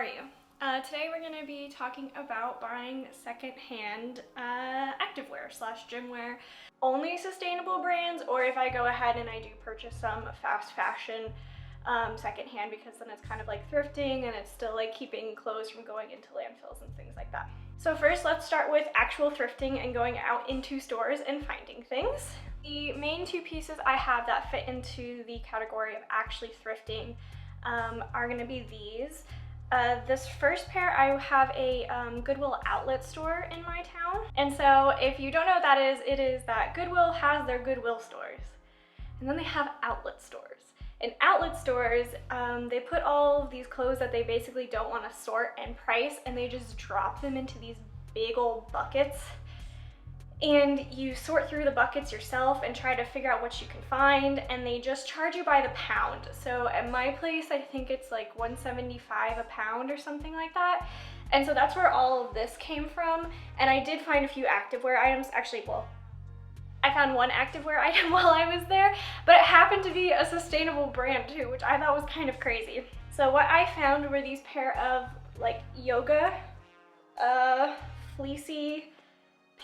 are you? Today we're going to be talking about buying secondhand activewear / gym wear. Only sustainable brands, or if I go ahead and I do purchase some fast fashion secondhand, because then it's kind of like thrifting and it's still like keeping clothes from going into landfills and things like that. So first, let's start with actual thrifting and going out into stores and finding things. The main two pieces I have that fit into the category of actually thrifting are going to be these. This first pair, I have a Goodwill outlet store in my town. And so if you don't know what that is, it is that Goodwill has their Goodwill stores. And then they have outlet stores. In outlet stores, they put all of these clothes that they basically don't want to sort and price, and they just drop them into these big old buckets. And you sort through the buckets yourself and try to figure out what you can find, and they just charge you by the pound. So at my place, I think it's like $1.75 a pound or something like that. And so that's where all of this came from. And I did find a few activewear items. Actually, well, I found one activewear item while I was there, but it happened to be a sustainable brand too, which I thought was kind of crazy. So what I found were these pair of like yoga, fleecy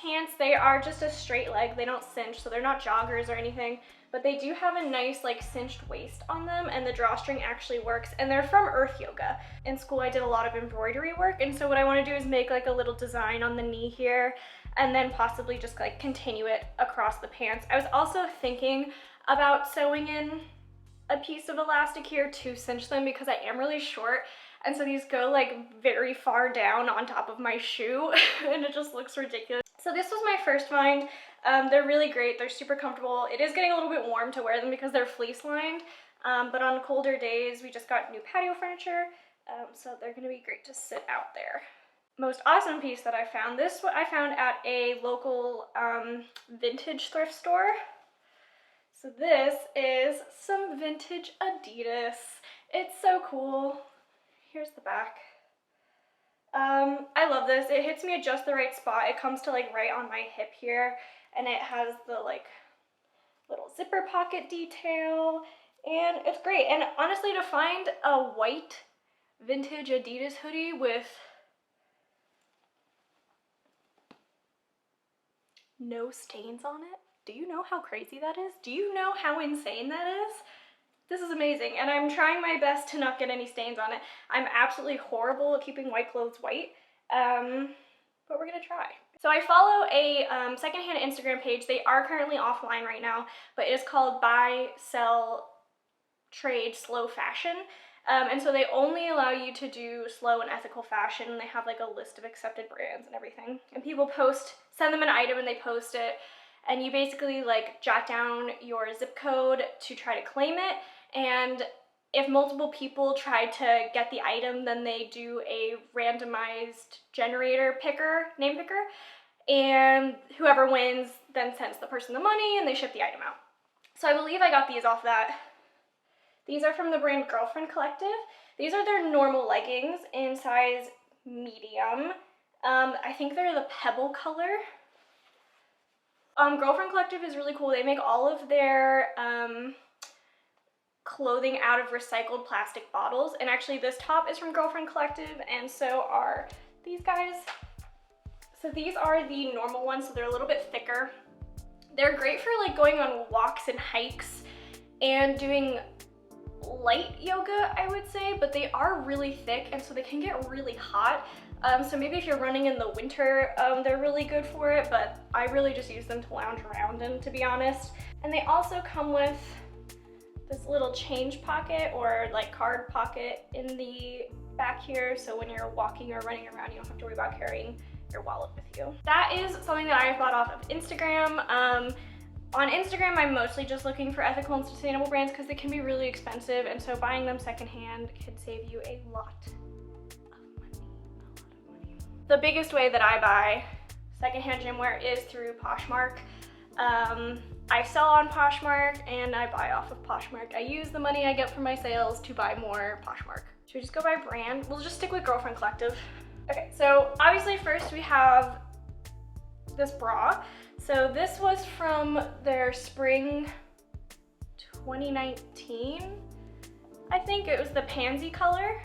pants. They are just a straight leg, they don't cinch, so they're not joggers or anything, but they do have a nice like cinched waist on them, and the drawstring actually works, and they're from Earth Yoga. In school I did a lot of embroidery work, and so what I want to do is make like a little design on the knee here, and then possibly just like continue it across the pants. I was also thinking about sewing in a piece of elastic here to cinch them, because I am really short, and so these go like very far down on top of my shoe and it just looks ridiculous. So this was my first find. They're really great, they're super comfortable. It is getting a little bit warm to wear them because they're fleece lined, but on colder days we just got new patio furniture, so they're gonna be great to sit out there. Most awesome piece that I found, this what I found at a local vintage thrift store. So this is some vintage Adidas. It's so cool. Here's the back. I love this. It hits me at just the right spot. It comes to like right on my hip here, and it has the like little zipper pocket detail, and it's great. And honestly, to find a white vintage Adidas hoodie with no stains on it, do you know how crazy that is? Do you know how insane that is? This is amazing, and I'm trying my best to not get any stains on it. I'm absolutely horrible at keeping white clothes white, but we're gonna try. So I follow a secondhand Instagram page. They are currently offline right now, but it is called Buy, Sell, Trade, Slow Fashion. And so they only allow you to do slow and ethical fashion, and they have like a list of accepted brands and everything. And people post, send them an item and they post it, and you basically like jot down your zip code to try to claim it. And if multiple people try to get the item, then they do a randomized name picker, and whoever wins then sends the person the money and they ship the item out. So I believe I got these off that. These are from the brand Girlfriend Collective. These are their normal leggings in size medium. I think they're the pebble color. Girlfriend Collective is really cool. They make all of their clothing out of recycled plastic bottles, and actually this top is from Girlfriend Collective, and so are these guys. So these are the normal ones, so they're a little bit thicker. They're great for like going on walks and hikes and doing light yoga, I would say, but they are really thick, and so they can get really hot. So maybe if you're running in the winter, they're really good for it, but I really just use them to lounge around in, to be honest. And they also come with this little change pocket or like card pocket in the back here, so when you're walking or running around, you don't have to worry about carrying your wallet with you. That is something that I bought off of Instagram. On Instagram, I'm mostly just looking for ethical and sustainable brands because they can be really expensive, and so buying them secondhand can save you a lot of money. The biggest way that I buy secondhand gym wear is through Poshmark. I sell on Poshmark and I buy off of Poshmark. I use the money I get from my sales to buy more Poshmark. Should we just go by brand? We'll just stick with Girlfriend Collective. Okay, so obviously first we have this bra. So this was from their spring 2019. I think it was the pansy color.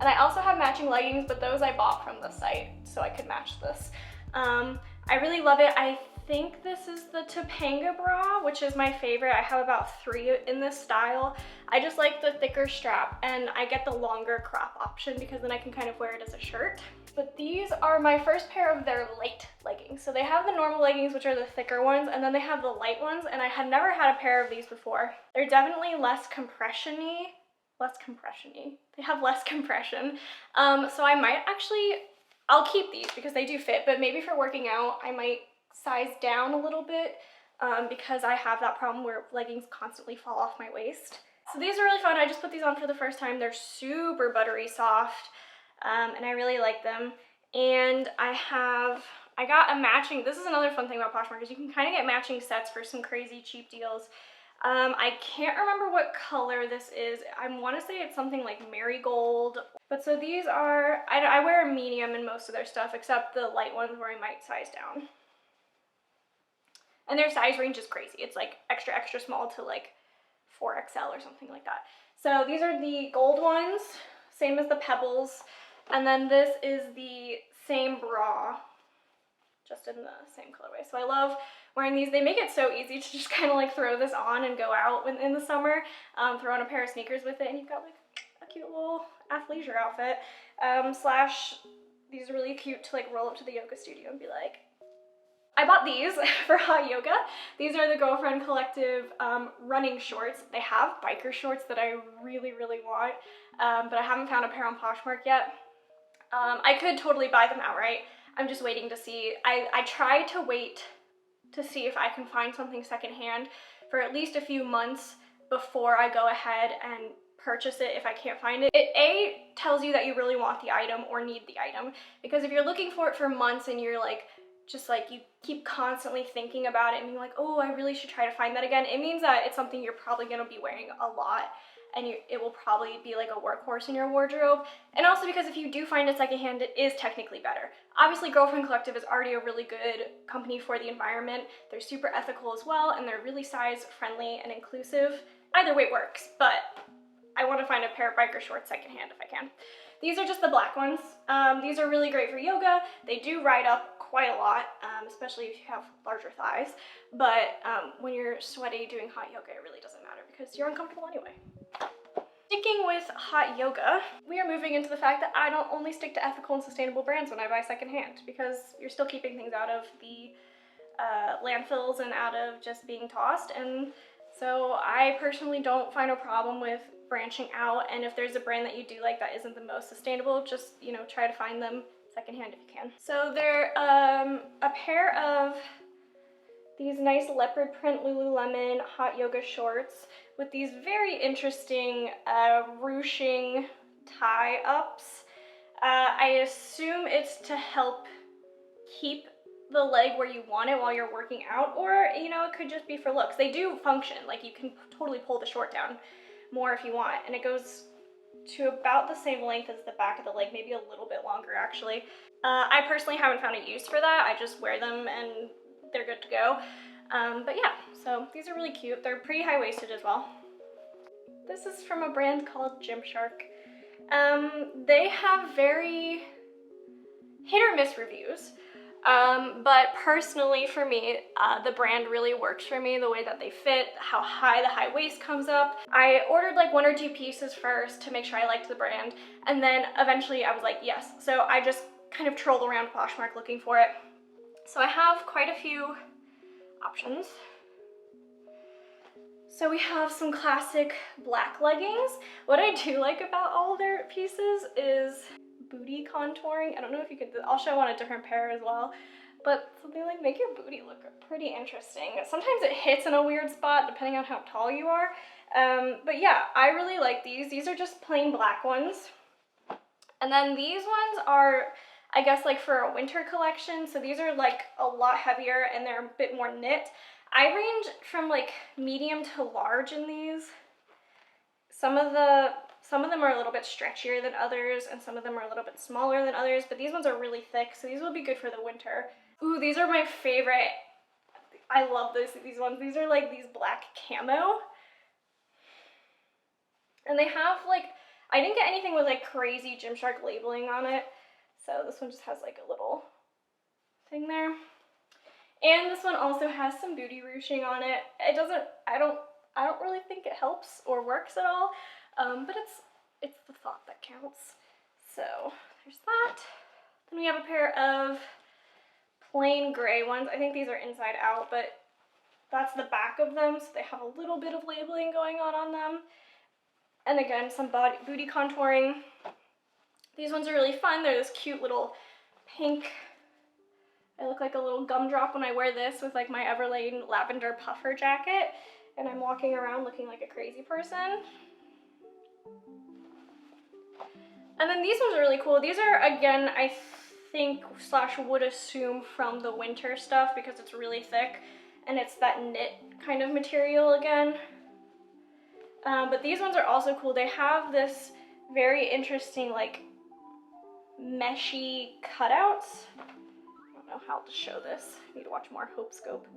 And I also have matching leggings, but those I bought from the site so I could match this. I really love it. I think this is the Topanga bra, which is my favorite. I have about 3 in this style. I just like the thicker strap, and I get the longer crop option because then I can kind of wear it as a shirt. But these are my first pair of their light leggings. So they have the normal leggings, which are the thicker ones, and then they have the light ones, and I had never had a pair of these before. They're definitely less compression-y. They have less compression. So I might actually, I'll keep these because they do fit, but maybe for working out, I might size down a little bit because I have that problem where leggings constantly fall off my waist. So these are really fun. I just put these on for the first time. They're super buttery soft, and I really like them. And I got a matching, this is another fun thing about Poshmark, is you can kind of get matching sets for some crazy cheap deals. I can't remember what color this is. I want to say it's something like marigold. But so these are, I wear a medium in most of their stuff except the light ones where I might size down. And their size range is crazy. It's like extra, extra small to like 4XL or something like that. So these are the gold ones, same as the Pebbles. And then this is the same bra, just in the same colorway. So I love wearing these. They make it so easy to just kind of like throw this on and go out in the summer. Throw on a pair of sneakers with it and you've got like a cute little athleisure outfit. Slash, these are really cute to like roll up to the yoga studio and be like, I bought these for hot yoga. These are the Girlfriend Collective running shorts. They have biker shorts that I really, really want, but I haven't found a pair on Poshmark yet. I could totally buy them outright. I'm just waiting to see. I tried to wait to see if I can find something secondhand for at least a few months before I go ahead and purchase it if I can't find it. It A, tells you that you really want the item or need the item, because if you're looking for it for months and you're like, just like you keep constantly thinking about it and being like, oh, I really should try to find that again, it means that it's something you're probably gonna be wearing a lot and it will probably be like a workhorse in your wardrobe. And also because if you do find it secondhand, it is technically better. Obviously, Girlfriend Collective is already a really good company for the environment. They're super ethical as well, and they're really size friendly and inclusive. Either way works, but I want to find a pair of biker shorts secondhand if I can. These are just the black ones. These are really great for yoga. They do ride up quite a lot, especially if you have larger thighs. But when you're sweaty doing hot yoga, it really doesn't matter because you're uncomfortable anyway. Sticking with hot yoga, we are moving into the fact that I don't only stick to ethical and sustainable brands when I buy secondhand, because you're still keeping things out of the landfills and out of just being tossed. And so I personally don't find a problem with branching out, and if there's a brand that you do like that isn't the most sustainable, just, you know, try to find them secondhand if you can. So they're a pair of these nice leopard print Lululemon hot yoga shorts with these very interesting ruching tie-ups. I assume it's to help keep the leg where you want it while you're working out, or, you know, it could just be for looks. They do function, like you can totally pull the short down more if you want, and it goes to about the same length as the back of the leg, maybe a little bit longer actually. I personally haven't found a use for that. I just wear them and they're good to go. But yeah, so these are really cute. They're pretty high-waisted as well. This is from a brand called Gymshark. They have very hit or miss reviews. But personally for me, the brand really works for me, the way that they fit, how high the high waist comes up. I ordered like 1 or 2 pieces first to make sure I liked the brand, and then eventually I was like, yes. So I just kind of trolled around Poshmark looking for it. So I have quite a few options. So we have some classic black leggings. What I do like about all their pieces is booty contouring. I don't know if you could, I'll show on a different pair as well, but so they like make your booty look pretty interesting. Sometimes it hits in a weird spot depending on how tall you are. But yeah, I really like these. These are just plain black ones. And then these ones are, I guess, like for a winter collection. So these are like a lot heavier and they're a bit more knit. I range from like medium to large in these. Some of them are a little bit stretchier than others, and some of them are a little bit smaller than others, but these ones are really thick, so these will be good for the winter. Ooh, these are my favorite. I love these ones. These are like these black camo. And they have like, I didn't get anything with like crazy Gymshark labeling on it. So this one just has like a little thing there. And this one also has some booty ruching on it. It doesn't, I don't really think it helps or works at all, but it's the thought that counts. So there's that. Then we have a pair of plain gray ones. I think these are inside out, but that's the back of them, so they have a little bit of labeling going on them. And again, some booty contouring. These ones are really fun. They're this cute little pink. I look like a little gumdrop when I wear this with like my Everlane lavender puffer jacket, and I'm walking around looking like a crazy person. And then these ones are really cool. These are, again, I think / would assume from the winter stuff because it's really thick and it's that knit kind of material again. But these ones are also cool. They have this very interesting like meshy cutouts. I don't know how to show this. I need to watch more Hope Scope.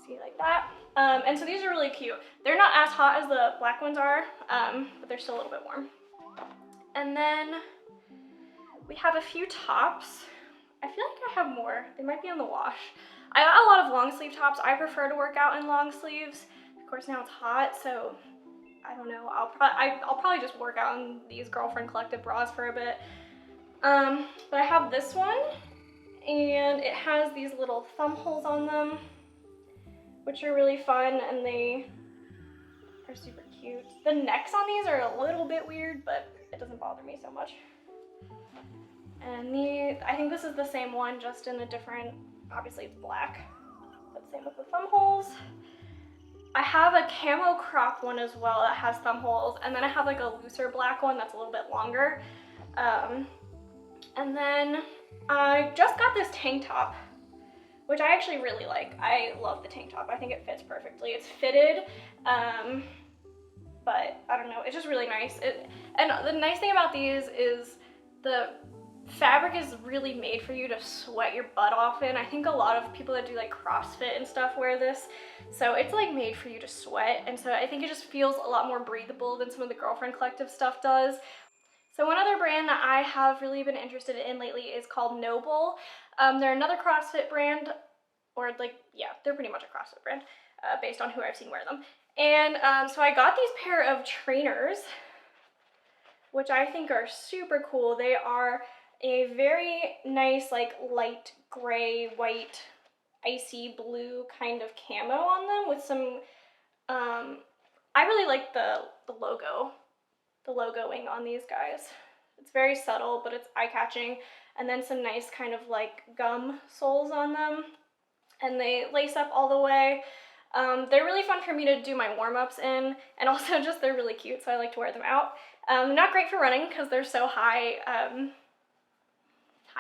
See, like that. And so these are really cute. They're not as hot as the black ones are, but they're still a little bit warm. And then we have a few tops. I feel like I have more. They might be on the wash. I got a lot of long sleeve tops. I prefer to work out in long sleeves. Of course, now it's hot, so I don't know. I'll probably just work out in these Girlfriend Collective bras for a bit. But I have this one, and it has these little thumb holes on them, which are really fun, and they are super cute. The necks on these are a little bit weird, but it doesn't bother me so much. And I think this is the same one, just in a different, obviously it's black, but same with the thumb holes. I have a camo crop one as well that has thumb holes, and then I have like a looser black one that's a little bit longer. And then I just got this tank top, which I actually really like. I love the tank top. I think it fits perfectly. It's fitted, but I don't know, it's just really nice. And the nice thing about these is the fabric is really made for you to sweat your butt off in. I think a lot of people that do like CrossFit and stuff wear this. So it's like made for you to sweat. And so I think it just feels a lot more breathable than some of the Girlfriend Collective stuff does. So one other brand that I have really been interested in lately is called Noble. They're another CrossFit brand, or like, yeah, they're pretty much a CrossFit brand based on who I've seen wear them. And so I got these pair of trainers, which I think are super cool. They are a very nice, like light gray, white, icy blue kind of camo on them with some, I really like the logoing on these guys. It's very subtle, but it's eye-catching. And then some nice kind of like gum soles on them. And they lace up all the way. They're really fun for me to do my warm-ups in, and also just they're really cute, so I like to wear them out. Not great for running because they're so high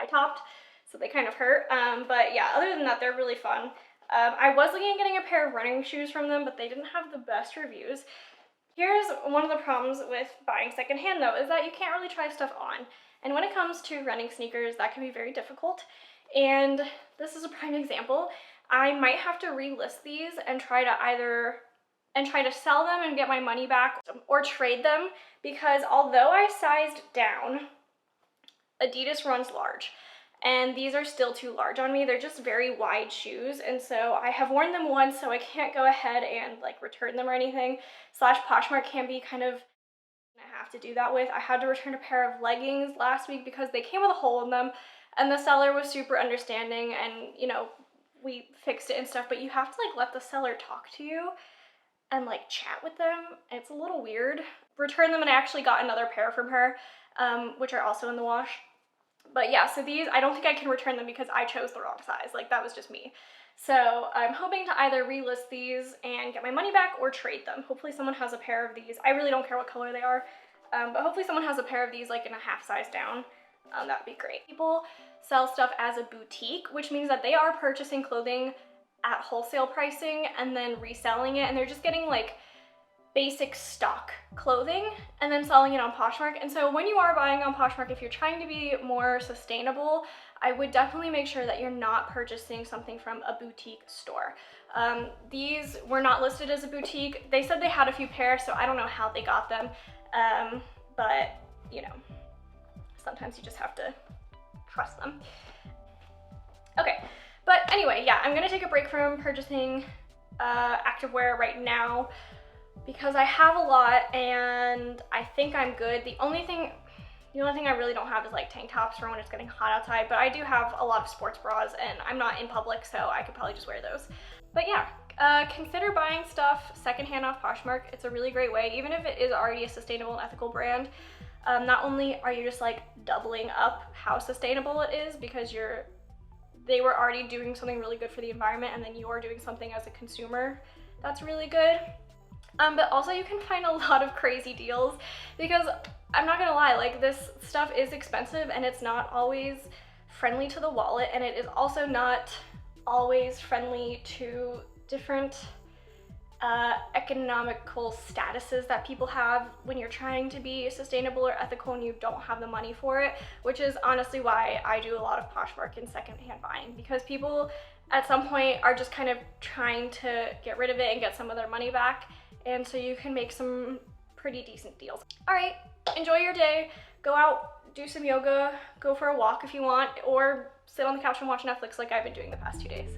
topped, so they kind of hurt. But yeah, other than that, they're really fun. I was looking at getting a pair of running shoes from them, but they didn't have the best reviews. Here's one of the problems with buying secondhand though, is that you can't really try stuff on. And when it comes to running sneakers, that can be very difficult. And this is a prime example. I might have to relist these and try to sell them and get my money back or trade them, because although I sized down, Adidas runs large, and these are still too large on me. They're just very wide shoes, and so I have worn them once, so I can't go ahead and like return them or anything. / Poshmark can be kind of, I have to do that with. I had to return a pair of leggings last week because they came with a hole in them, and the seller was super understanding, and you know, we fixed it and stuff, but you have to like let the seller talk to you and like chat with them. It's a little weird. Return them, and I actually got another pair from her, which are also in the wash. But yeah, so these, I don't think I can return them because I chose the wrong size. Like, that was just me. So I'm hoping to either relist these and get my money back or trade them. Hopefully someone has a pair of these. I really don't care what color they are, but hopefully someone has a pair of these like in a half size down. That would be great. People sell stuff as a boutique, which means that they are purchasing clothing at wholesale pricing and then reselling it, and they're just getting like basic stock clothing and then selling it on Poshmark. And so when you are buying on Poshmark, if you're trying to be more sustainable, I would definitely make sure that you're not purchasing something from a boutique store. These were not listed as a boutique. They said they had a few pairs, so I don't know how they got them. But you know, sometimes you just have to trust them. Okay, but anyway, yeah, I'm gonna take a break from purchasing activewear right now because I have a lot and I think I'm good. The only thing I really don't have is like tank tops for when it's getting hot outside, but I do have a lot of sports bras and I'm not in public, so I could probably just wear those. But yeah, consider buying stuff secondhand off Poshmark. It's a really great way, even if it is already a sustainable and ethical brand. Not only are you just like doubling up how sustainable it is because they were already doing something really good for the environment, and then you're doing something as a consumer that's really good. But also you can find a lot of crazy deals because I'm not gonna lie, like this stuff is expensive and it's not always friendly to the wallet, and it is also not always friendly to different economical statuses that people have when you're trying to be sustainable or ethical and you don't have the money for it, which is honestly why I do a lot of Poshmark and secondhand buying, because people at some point are just kind of trying to get rid of it and get some of their money back, and so you can make some pretty decent deals. All right, enjoy your day, go out, do some yoga, go for a walk if you want, or sit on the couch and watch Netflix like I've been doing the past 2 days.